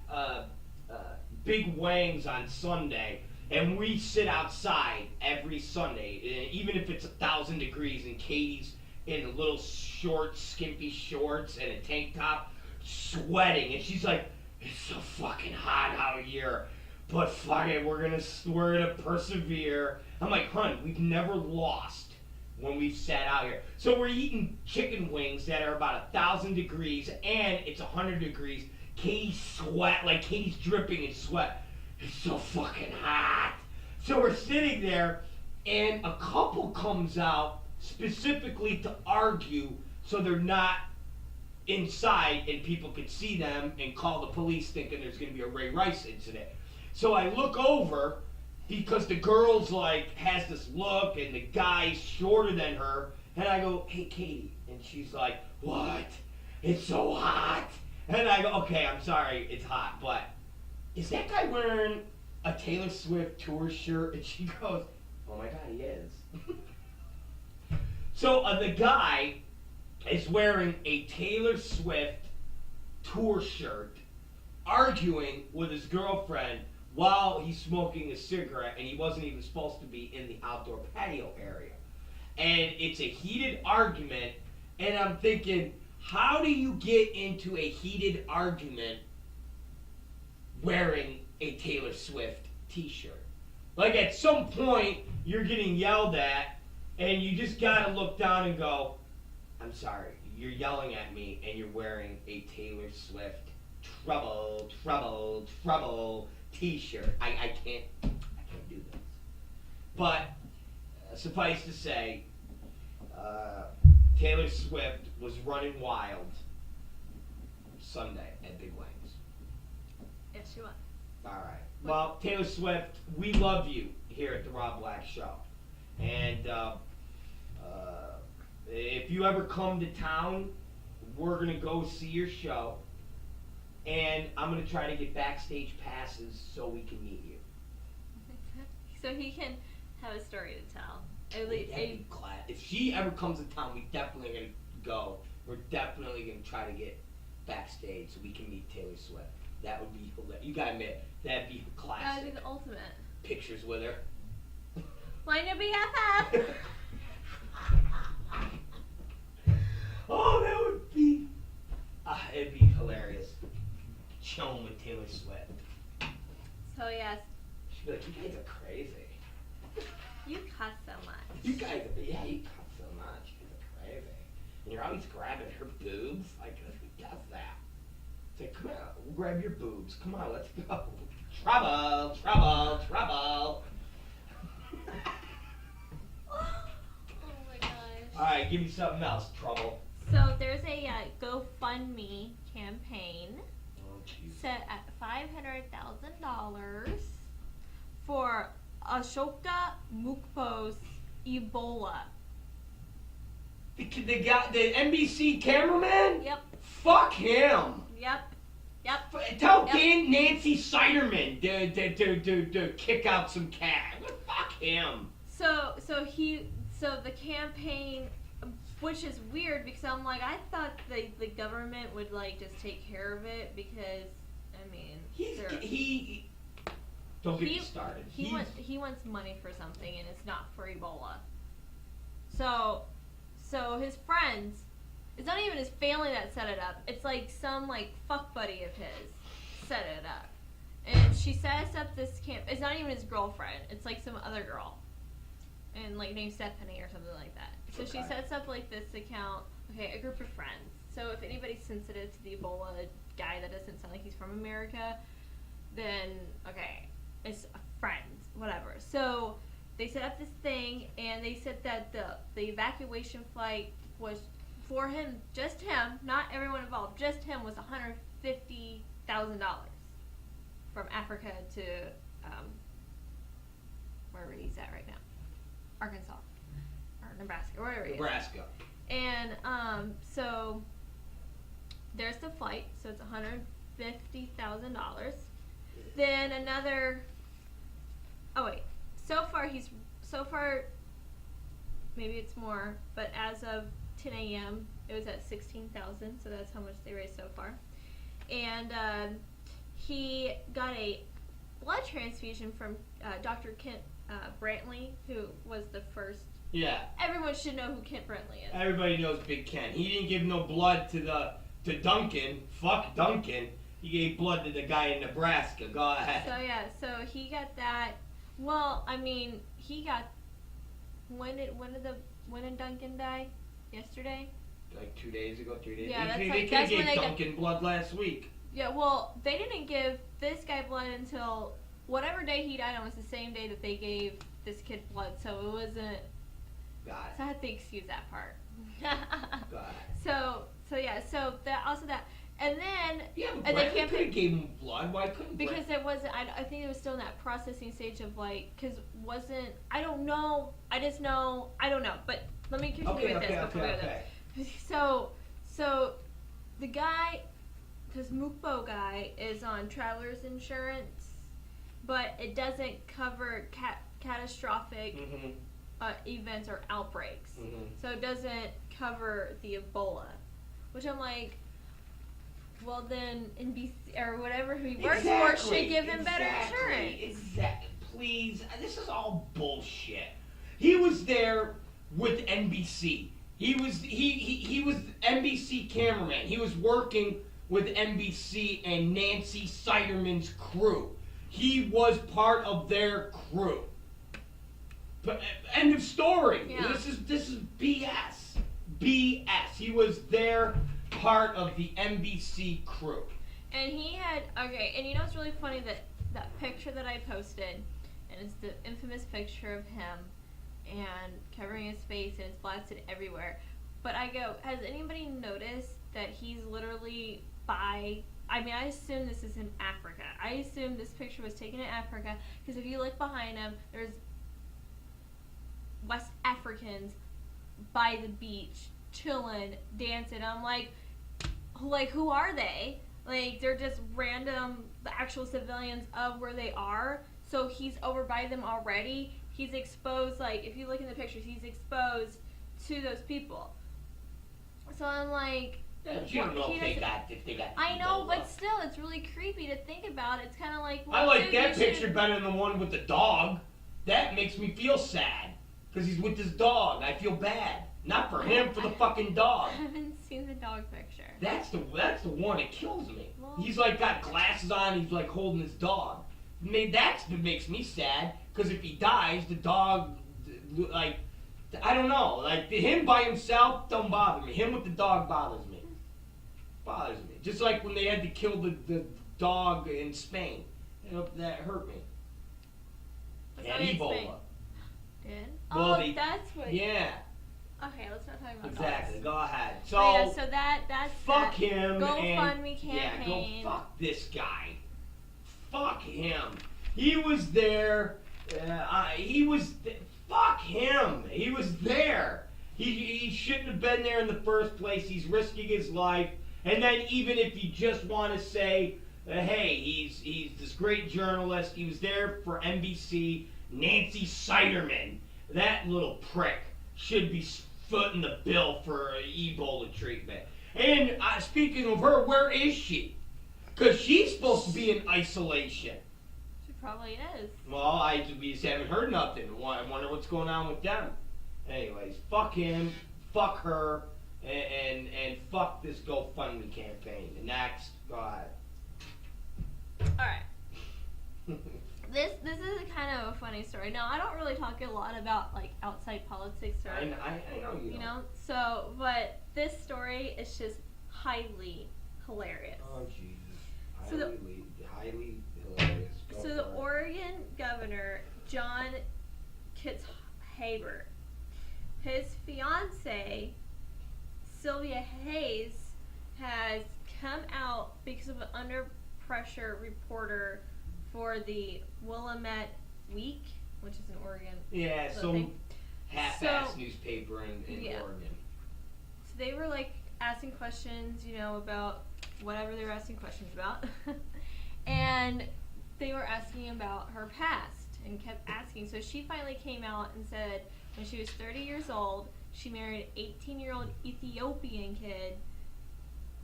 Big Wang's on Sunday, and we sit outside every Sunday, even if it's 1,000 degrees, and Katy's in little short, skimpy shorts and a tank top, sweating, and she's like, "It's so fucking hot out here, but fuck it, we're gonna persevere." I'm like, "Hun, we've never lost when we've sat out here." So we're eating chicken wings that are about 1,000 degrees, and it's 100 degrees. Katie's dripping in sweat. It's so fucking hot. So we're sitting there, and a couple comes out specifically to argue so they're not inside and people could see them and call the police thinking there's going to be a Ray Rice incident. So I look over because the girl's has this look and the guy's shorter than her, and I go, "Hey Katy," and she's like, "What? It's so hot." And I go, "Okay, I'm sorry, it's hot, but is that guy wearing a Taylor Swift tour shirt?" And she goes, "Oh my god, he is." So the guy is wearing a Taylor Swift tour shirt, arguing with his girlfriend while he's smoking a cigarette, and he wasn't even supposed to be in the outdoor patio area. And it's a heated argument, and I'm thinking, how do you get into a heated argument wearing a Taylor Swift t-shirt? At some point, you're getting yelled at, and you just gotta look down and go, "I'm sorry, you're yelling at me, and you're wearing a Taylor Swift trouble, trouble, trouble t-shirt. I can't do this." But suffice to say, Taylor Swift was running wild Sunday at Big Wings. Yes, she was. All right. Well, Taylor Swift, we love you here at the Rob Black Show. And if you ever come to town, we're going to go see your show. And I'm going to try to get backstage passes so we can meet you. So he can have a story to tell. If she ever comes to town, we definitely going to go. We're definitely going to try to get backstage so we can meet Taylor Swift. That would be hilarious. You gotta admit, that'd be classic. That would be the ultimate. Pictures with her. My new BFF. Oh, that would be. It'd be hilarious. Chilling with Taylor Swift. So yes. She'd be like, "You guys are crazy. You cuss so much." You guys, you cuss so much. You guys are crazy. And you're always grabbing her boobs. Who does that? It's like, "Come on, we'll grab your boobs. Come on, let's go." Trouble, trouble, trouble. Oh my gosh. All right, give me something else. Trouble. So there's a GoFundMe campaign Oh, jeez. set at $500,000 for Ashoka Mukpo's Ebola. The NBC cameraman? Yep. Fuck him. Yep. Tell Nancy Siderman to kick out some cat. Fuck him. So the campaign, which is weird because I'm like, I thought the government would like just take care of it because I mean don't get me started. He wants money for something and it's not for Ebola. So his friends, it's not even his family that set it up. It's like some like fuck buddy of his set it up. And she sets up this camp. It's not even his girlfriend. It's like some other girl. And like named Stephanie or something like that. So she sets up like this account. Okay, a group of friends. So if anybody's sensitive to the Ebola guy that doesn't sound like he's from America, then okay, it's friends, whatever. So they set up this thing, and they said that the evacuation flight was for him, just him, not everyone involved, just him was $150,000 from Africa to wherever he's at right now, Arkansas or Nebraska, wherever he is. Nebraska. And so there's the flight, so it's $150,000. Then another. Oh wait, so far maybe it's more, but as of 10 a.m. it was at 16,000, so that's how much they raised so far. And he got a blood transfusion from Dr. Kent Brantley, who was the first. Yeah. Everyone should know who Kent Brantley is. Everybody knows Big Ken. He didn't give no blood to Duncan. Fuck Duncan. He gave blood to the guy in Nebraska. Go ahead. So he got that. Well, I mean, he got. When did Duncan die? Yesterday? Like 2 days ago, 3 days. Yeah, they that's could have when gave they Duncan blood last week. Yeah, well, they didn't give this guy blood until whatever day he died on was the same day that they gave this kid blood, so it wasn't. Got it. So I had to excuse that part. Got it. So that also that. And then and they could have gave him blood. Why couldn't? Because it wasn't. I think it was still in that processing stage of like, because wasn't. I don't know. I just know. I don't know. But let me continue with this before we go there. So the guy, this Mukbo guy, is on traveler's insurance, but it doesn't cover catastrophic events or outbreaks. So it doesn't cover the Ebola, which I'm like. Well, then NBC or whatever he works for should give him better insurance. Exactly. Please, this is all bullshit. He was there with NBC. He was NBC cameraman. He was working with NBC and Nancy Siderman's crew. He was part of their crew. But end of story. Yeah. This is BS. BS. He was there. Part of the NBC crew. And he had, okay, and you know what's really funny, that picture that I posted, and it's the infamous picture of him and covering his face and it's blasted everywhere. But I go, has anybody noticed that he's literally I assume this is in Africa. I assume this picture was taken in Africa because if you look behind him, there's West Africans by the beach chilling, dancing. I'm like, who are they? Like, they're just random, the actual civilians of where they are. So he's over by them already. He's exposed, like, if you look in the pictures, he's exposed to those people. So I'm like, yeah, you don't know if they got I know, but still, it's really creepy to think about. It's kind of like, well, I like that picture better than the one with the dog. That makes me feel sad because he's with his dog. I feel bad. Not for him, for the fucking dog. I haven't seen the dog picture. That's the one that kills me. Well, He's like got glasses on. He's like holding his dog. That's what makes me sad. Because if he dies, the dog, like, I don't know. Like him by himself don't bother me. Him with the dog bothers me. Bothers me. Just like when they had to kill the dog in Spain. You know, that hurt me. And Ebola. Did? Well, that's what. Yeah. Okay, let's not talk about Exactly. dogs. Go ahead. So, so that's fuck him. GoFundMe campaign. Yeah, go fuck this guy. Fuck him. He was there. Fuck him. He was there. He shouldn't have been there in the first place. He's risking his life. And then even if you just want to say, hey, he's this great journalist. He was there for NBC. Nancy Siderman, that little prick, should be footing the bill for Ebola treatment. And speaking of her, where is she? Because she's supposed to be in isolation. She probably is. Well, we just haven't heard nothing. I wonder what's going on with them. Anyways, fuck him, fuck her, and fuck this GoFundMe campaign. And next, go ahead. Alright. This is a kind of a funny story. Now, I don't really talk a lot about, like, outside politics or... I know you know? So, but this story is just highly hilarious. Oh, Jesus. So Highly hilarious. So the Oregon governor, John Kitzhaber, his fiancée, Sylvia Hayes, has come out because of an under pressure reporter for the Willamette Week, which is in Oregon. Yeah, some half-ass newspaper in Oregon. So they were like asking questions, about whatever they were asking questions about. And they were asking about her past and kept asking. So she finally came out and said when she was 30 years old, she married an 18-year-old Ethiopian kid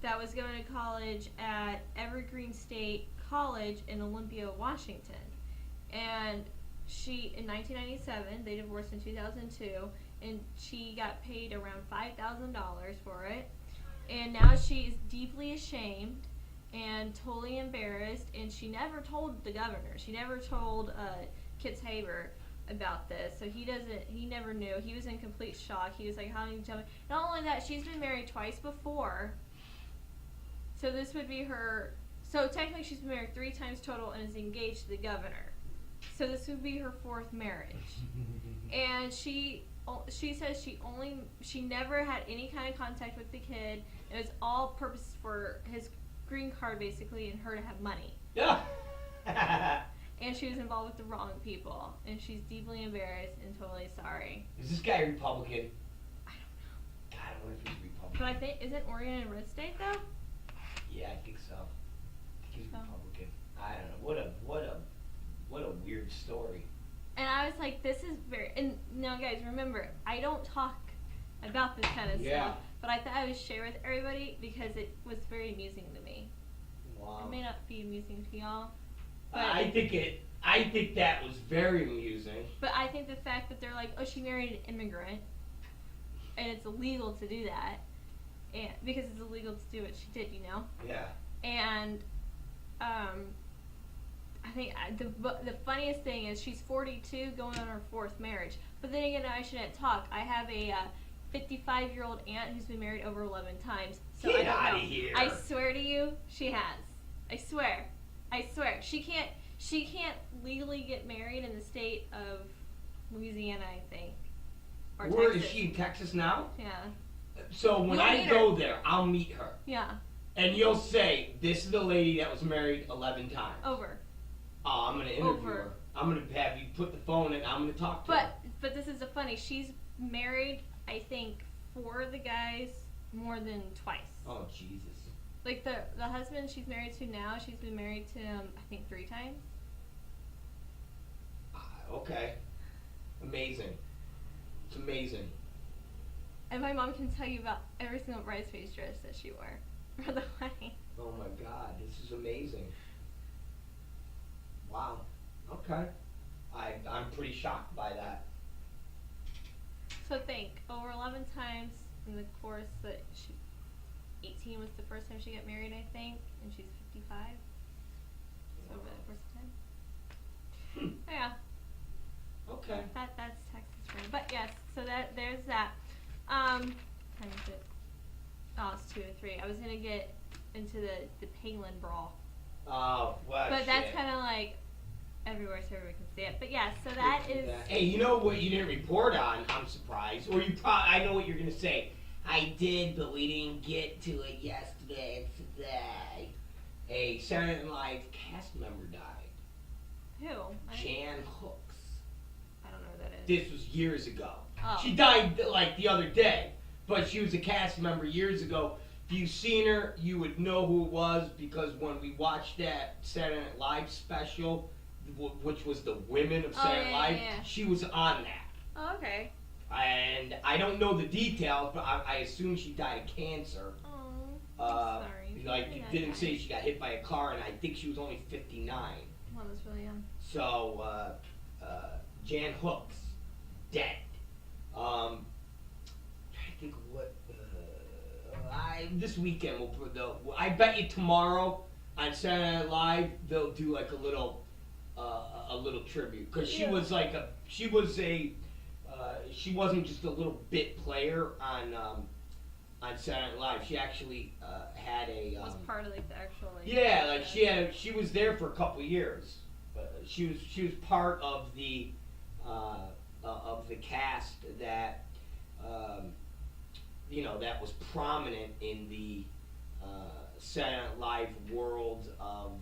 that was going to college at Evergreen State College in Olympia, Washington. And she, in 1997, they divorced in 2002, and she got paid around $5,000 for it. And now she's deeply ashamed and totally embarrassed, and she never told the governor. She never told Kitzhaber about this, so he never knew. He was in complete shock. He was like, how did you tell me? Not only that, she's been married twice before, so this would be her, so technically she's been married 3 times total and is engaged to the governor. So this would be her 4th marriage. And she says she never had any kind of contact with the kid. It was all purpose for his green card, basically, and her to have money. Yeah. And she was involved with the wrong people, and she's deeply embarrassed and totally sorry. Is this guy Republican? I don't know. God, I wonder if he's Republican. But I think, isn't Oregon a red state though? Yeah, I think so. I think he's Republican. I don't know. What a weird story. And I was like, this is very. And now, guys, remember, I don't talk about this kind of stuff, but I thought I would share with everybody because it was very amusing to me. Wow. It may not be amusing to y'all. But I think that was very amusing. But I think the fact that they're like, oh, she married an immigrant, and it's illegal to do that, and because it's illegal to do what she did, Yeah. And I think the funniest thing is she's 42, going on her 4th marriage. But then again, I shouldn't talk. I have a 55-year-old aunt who's been married over 11 times. So Get I don't out know. of here. I swear to you, she has. I swear. She can't legally get married in the state of Louisiana, I think. Or Where Texas. is she in Texas now? Yeah. So when I go there, I'll meet her. Yeah. And you'll say, this is the lady that was married 11 times. Over. Oh, I'm going to interview her. I'm going to have you put the phone in, I'm going to talk to her. But this is the funny. She's married, I think, 4 of the guys more than twice. Oh, Jesus. Like the husband she's married to now, she's been married to him, I think, 3 times. Okay. Amazing. It's amazing. And my mom can tell you about every single bridesmaid dress that she wore for the wedding. Oh my God, this is amazing. Wow. Okay. I'm pretty shocked by that. So think, over 11 times in the course that 18 was the first time she got married, I think, and she's 55. So over the course of time. Yeah. Okay. That's Texas for you. But yes, so there's that. Time is it? Oh, it's 2 and 3. I was gonna get into the Palin brawl. Oh, well. But that's kind of like everywhere, so everyone can see it. But yeah, so that is. Hey, you know what you didn't report on? I'm surprised. Or I know what you're gonna say. I did, but we didn't get to it yesterday and today. A Saturday Night Live cast member died. Who? Jan Hooks. I don't know who that is. This was years ago. Oh. She died like the other day, but she was a cast member years ago. If you've seen her, you would know who it was because when we watched that Saturday Night Live special, which was the women of Saturday Night Live, she was on that. Oh, okay. And I don't know the details, but I assume she died of cancer. Oh, sorry. Like, you didn't say she got hit by a car, and I think she was only 59. Well, that's really young. So, Jan Hooks, dead. I think what, this weekend we'll put I bet you tomorrow on Saturday Night Live they'll do like a little tribute because she wasn't just a little bit player on Saturday Night Live. She actually had a was part of like the actual she was there for a couple of years. She was part of the cast that that was prominent in the Saturday Night Live world of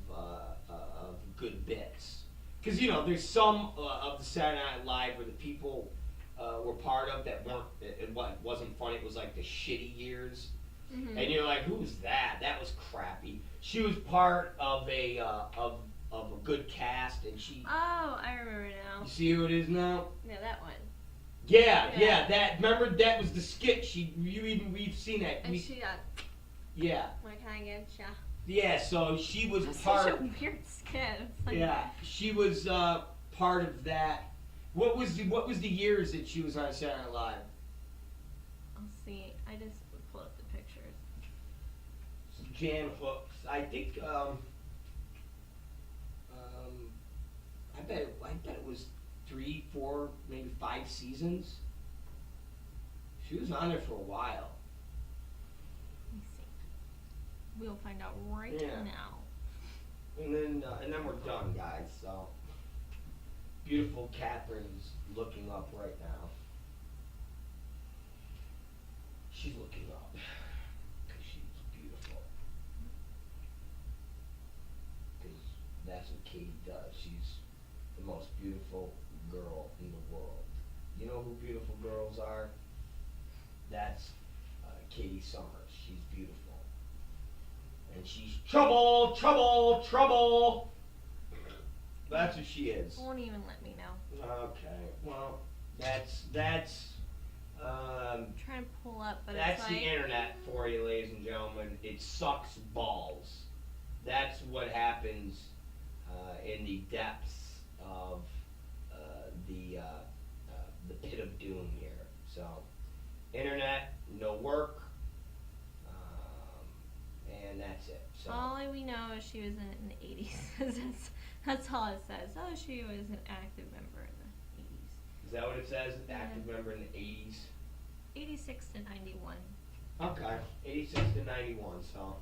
good bits. Because there's some of the Saturday Night Live where the people were part of that wasn't funny. It was like the shitty years, and you're like, who's that? That was crappy. She was part of a good cast, and she. Oh, I remember now. You see who it is now? Yeah, that one. Yeah. That remember that was the skit. We've seen that. And she got. Yeah. What can I get? Yeah. Yeah, so she was That's part. Such a weird skit. Like, yeah, she was part of that. What was the years that she was on Saturday Night Live? I'll see. I just pull up the pictures. Jan Hooks. I think. I bet it was 3, 4, maybe 5 seasons. She was on there for a while. Let me see. We'll find out right now. And then we're done, guys. So, beautiful Catherine's looking up right now. She's looking up because she's beautiful. Because that's what Katy does. She's the most beautiful girl in the world. You know who beautiful girls are? That's Katy Summers. She's beautiful. And she's trouble. That's what she is. Won't even let me know. Okay. Well, that's I'm trying to pull up, but that's it's the like internet for you, ladies and gentlemen. It sucks balls. That's what happens in the depths of the pit of doom here. So, internet, no work, and that's it. So. All we know is she was in it in the 80s. that's all it says. Oh, she was an active member in the 80s. Is that what it says? Active member in the 80s? 86 to 91. Okay, 86 to 91. So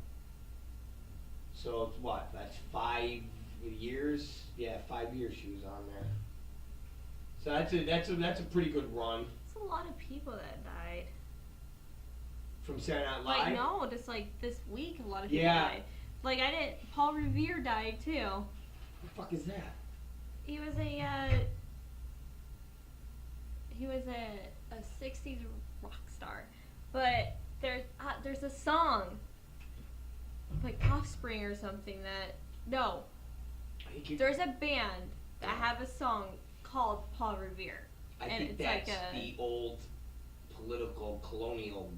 it's what? That's 5 years. Yeah, 5 years she was on there. So that's a pretty good run. It's a lot of people that died. From Saturday Night Live? Like no, just like this week, a lot of people died. Like Paul Revere died too. What the fuck is that? He was a 60s rock star, but there's a song like Offspring or something there's a band that have a song called Paul Revere. I think that's the old political colonial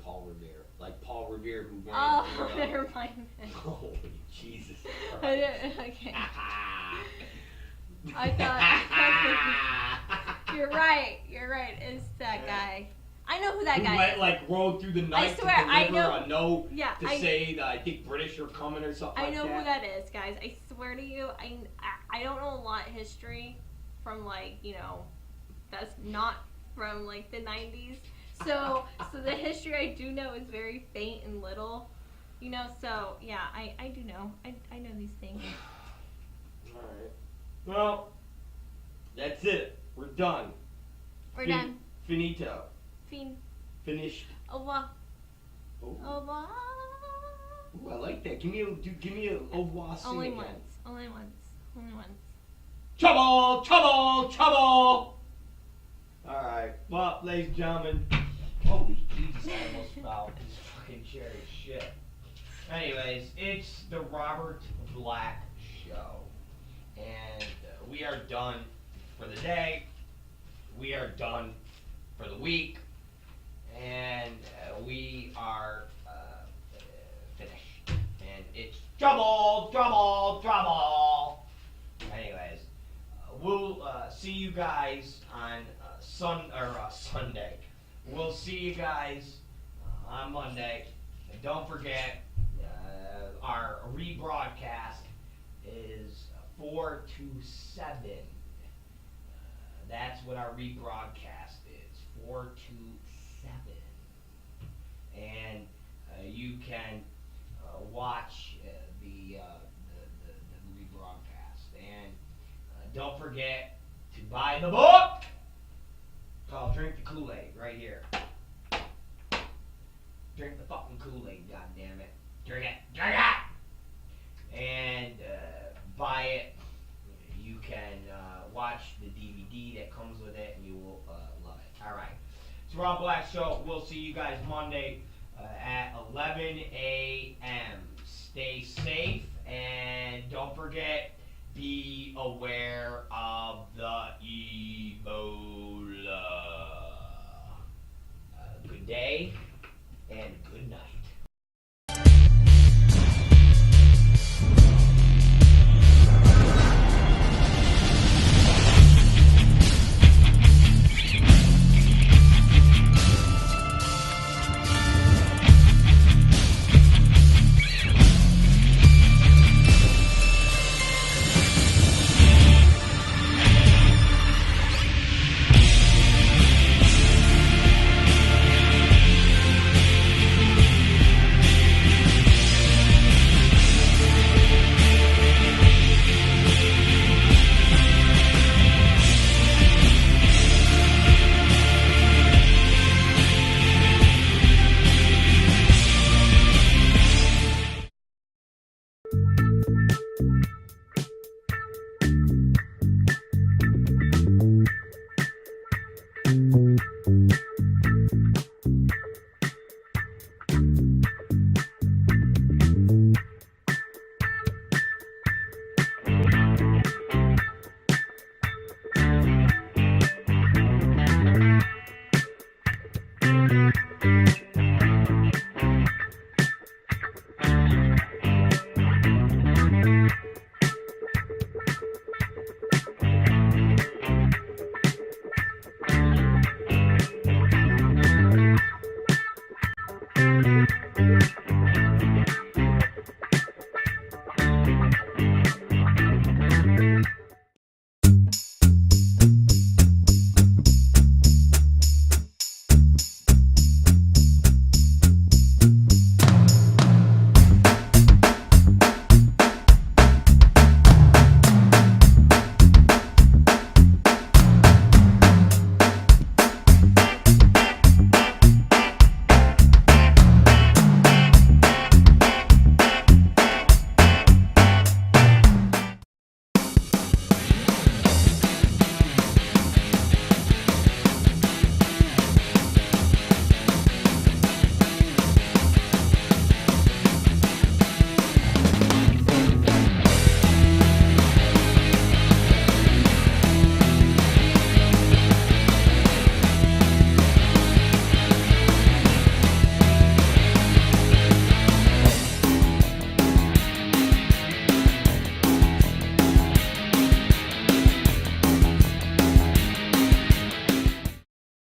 Paul Revere, like Paul Revere who ran. Oh, never mind. Holy Jesus! Okay. I thought you're right. It's that guy. I know who that guy is. Rode through the night I swear, to deliver I know. a note say that I think British are coming or something I know who that is, guys. I swear to you, I don't know a lot of history from that's not from like the 90s. So the history I do know is very faint and little, So yeah, I do know. I know these things. All right. Well, that's it. We're done. We're done. Finito. Finished. Oh. Au revoir. Ooh, I like that. Give me a au revoir sing Only again. Only once. Trouble. All right. Well, ladies and gentlemen. Holy Jesus! I almost fell. This fucking chair is shit. shit. Anyways, it's the Robert Black Show. And we are done for the day. We are done for the week. And we are finished. And it's trouble, trouble, trouble. Anyways, we'll see you guys on Sunday. We'll see you guys on Monday. And don't forget, our rebroadcast is 4 to 7. That's what our rebroadcast is, 4 to 7. And you can watch the rebroadcast. And don't forget to buy the book. Oh, drink the Kool-Aid right here. Drink the fucking Kool-Aid, goddammit. Drink it. Drink it! And buy it. You can watch the DVD that comes with it, and you will love it. All right. It's Rob Black Show. We'll see you guys Monday at 11 a.m. Stay safe, and don't forget, be aware of the Ebola. Good day.